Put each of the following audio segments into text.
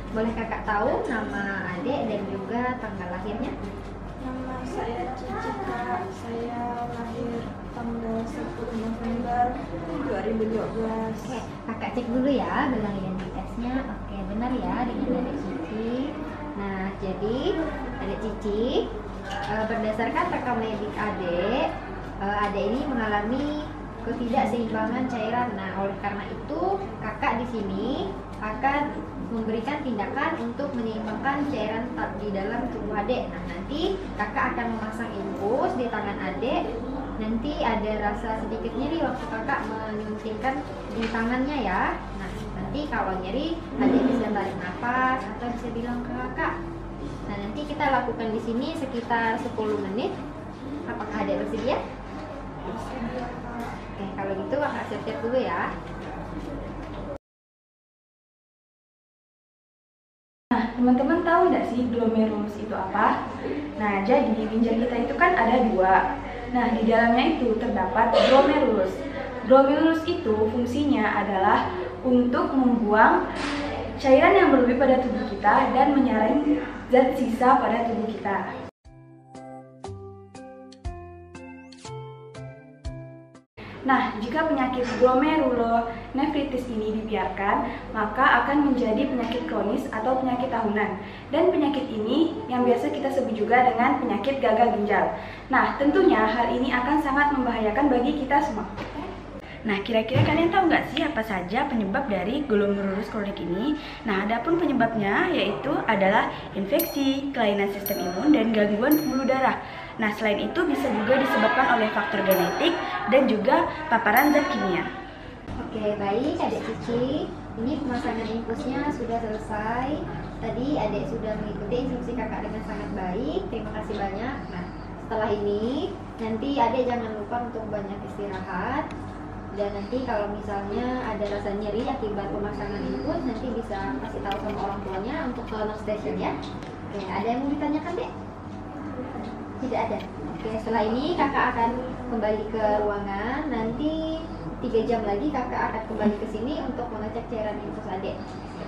Boleh kakak tahu nama adik dan juga tanggal lahirnya? Nama saya Cici Kak, saya lahir tanggal 10 November 2012. Oke, kakak cek dulu ya gelang identitasnya. Oke, benar ya dengan adik Cici. Nah, jadi adik Cici, berdasarkan rekam medik adik ini mengalami ketidakseimbangan cairan. Nah, oleh karena itu kakak di sini akan memberikan tindakan untuk menyeimbangkan cairan di dalam tubuh adik. Nah, nanti kakak akan memasang infus di tangan adik. Nanti ada rasa sedikit nyeri waktu kakak menyuntikkan di tangannya ya. Nah, nanti kalau nyeri adik bisa tarik nafas atau bisa bilang ke kakak. Nah, nanti kita lakukan di sini sekitar 10 menit. Apakah adik bersedia? Oke, kalau gitu kakak siap-siap dulu ya. Nah, teman-teman tahu nggak sih glomerulus itu apa? Nah, jadi ginjal kita itu kan ada 2. Nah, di dalamnya itu terdapat glomerulus. Glomerulus itu fungsinya adalah untuk membuang cairan yang berlebih pada tubuh kita dan menyaring zat sisa pada tubuh kita. Nah, jika penyakit glomerulonefritis ini dibiarkan, maka akan menjadi penyakit kronis atau penyakit tahunan. Dan penyakit ini yang biasa kita sebut juga dengan penyakit gagal ginjal. Nah, tentunya hal ini akan sangat membahayakan bagi kita semua. Nah, kira-kira kalian tahu nggak sih apa saja penyebab dari glomerulus kronik ini? Nah, adapun penyebabnya yaitu adalah infeksi, kelainan sistem imun, dan gangguan pembuluh darah. Nah, selain itu bisa juga disebabkan oleh faktor genetik dan juga paparan zat kimia. Oke, baik adik Cici. Ini pemasangan infusnya sudah selesai. Tadi adik sudah mengikuti instruksi kakak dengan sangat baik. Terima kasih banyak. Nah, setelah ini nanti adik jangan lupa untuk banyak istirahat. Dan nanti kalau misalnya ada rasa nyeri akibat pemasangan infus, nanti bisa kasih tahu sama orang tuanya untuk ke nurse station ya. Oke, ada yang mau ditanyakan dek? Tidak ada. Oke, setelah ini kakak akan kembali ke ruangan. Nanti 3 jam lagi kakak akan kembali ke sini untuk mengecek cairan infus adik.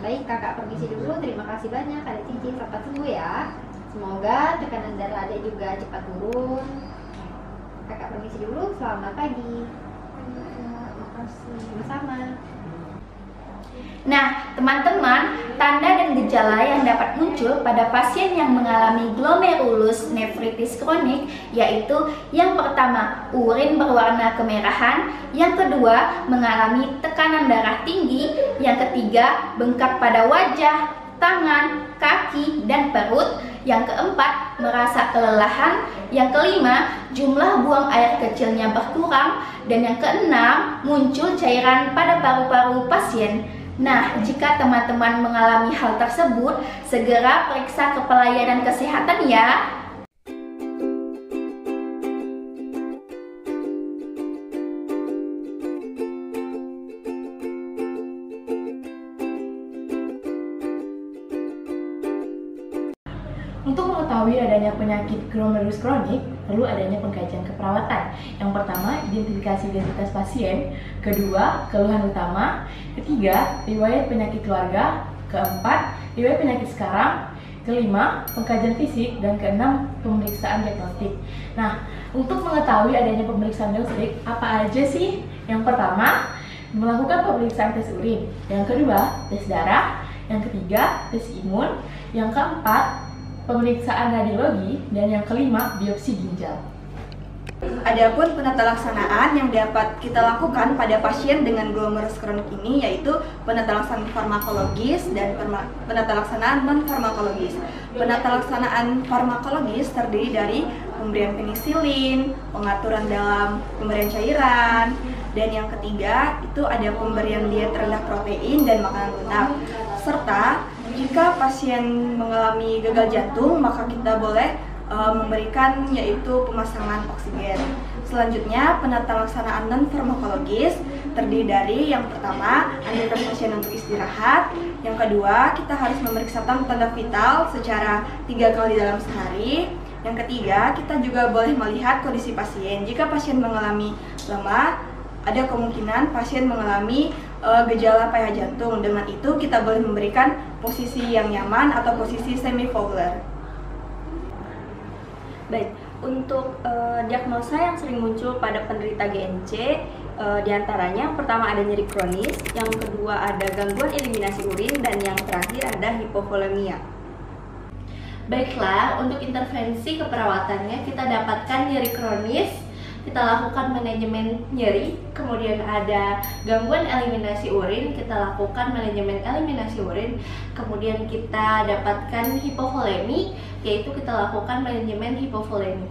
Baik, kakak permisi dulu. Terima kasih banyak adik Cici, cepat sembuh ya. Semoga tekanan darah adik juga cepat turun. Kakak permisi dulu. Selamat pagi. Sama-sama. Nah, teman-teman, tanda dan gejala yang dapat muncul pada pasien yang mengalami glomerulus nefritis kronik yaitu yang pertama, urin berwarna kemerahan, yang kedua, mengalami tekanan darah tinggi, yang ketiga, bengkak pada wajah, tangan, kaki, dan perut, yang keempat, merasa kelelahan, yang kelima, jumlah buang air kecilnya berkurang, dan yang keenam, muncul cairan pada paru-paru pasien. Nah, jika teman-teman mengalami hal tersebut, segera periksa ke pelayanan kesehatan ya. Untuk mengetahui adanya penyakit glomerulus kronik, perlu adanya pengkajian keperawatan. Yang pertama, identifikasi identitas pasien. Kedua, keluhan utama. Ketiga, riwayat penyakit keluarga. Keempat, riwayat penyakit sekarang. Kelima, pengkajian fisik. Dan keenam, pemeriksaan diagnostik. Nah, untuk mengetahui adanya pemeriksaan diagnostik, apa aja sih? Yang pertama, melakukan pemeriksaan tes urin. Yang kedua, tes darah. Yang ketiga, tes imun. Yang keempat, pemeriksaan radiologi, dan yang kelima, biopsi ginjal. Adapun penata laksanaan yang dapat kita lakukan pada pasien dengan glomerulus kronik ini yaitu penata laksanaan farmakologis dan penata laksanaan non-farmakologis. Penata laksanaan farmakologis terdiri dari pemberian penisilin, pengaturan dalam pemberian cairan, dan yang ketiga itu ada pemberian diet rendah protein dan makanan lemak. Serta jika pasien mengalami gagal jantung, maka kita boleh memberikan yaitu pemasangan oksigen. Selanjutnya, penata laksanaan non-farmakologis terdiri dari yang pertama, anjurkan pasien untuk istirahat. Yang kedua, kita harus memeriksakan tanda vital secara 3 kali dalam sehari. Yang ketiga, kita juga boleh melihat kondisi pasien. Jika pasien mengalami lemah, ada kemungkinan pasien mengalami gejala payah jantung. Dengan itu kita boleh memberikan posisi yang nyaman atau posisi semi-fowler. Baik, untuk diagnosa yang sering muncul pada penderita GNC, diantaranya pertama ada nyeri kronis, yang kedua ada gangguan eliminasi urin, dan yang terakhir ada hipovolemia. Baiklah, untuk intervensi keperawatannya kita dapatkan nyeri kronis, kita lakukan manajemen nyeri, kemudian ada gangguan eliminasi urin, kita lakukan manajemen eliminasi urin, kemudian kita dapatkan hipovolemi, yaitu kita lakukan manajemen hipovolemi.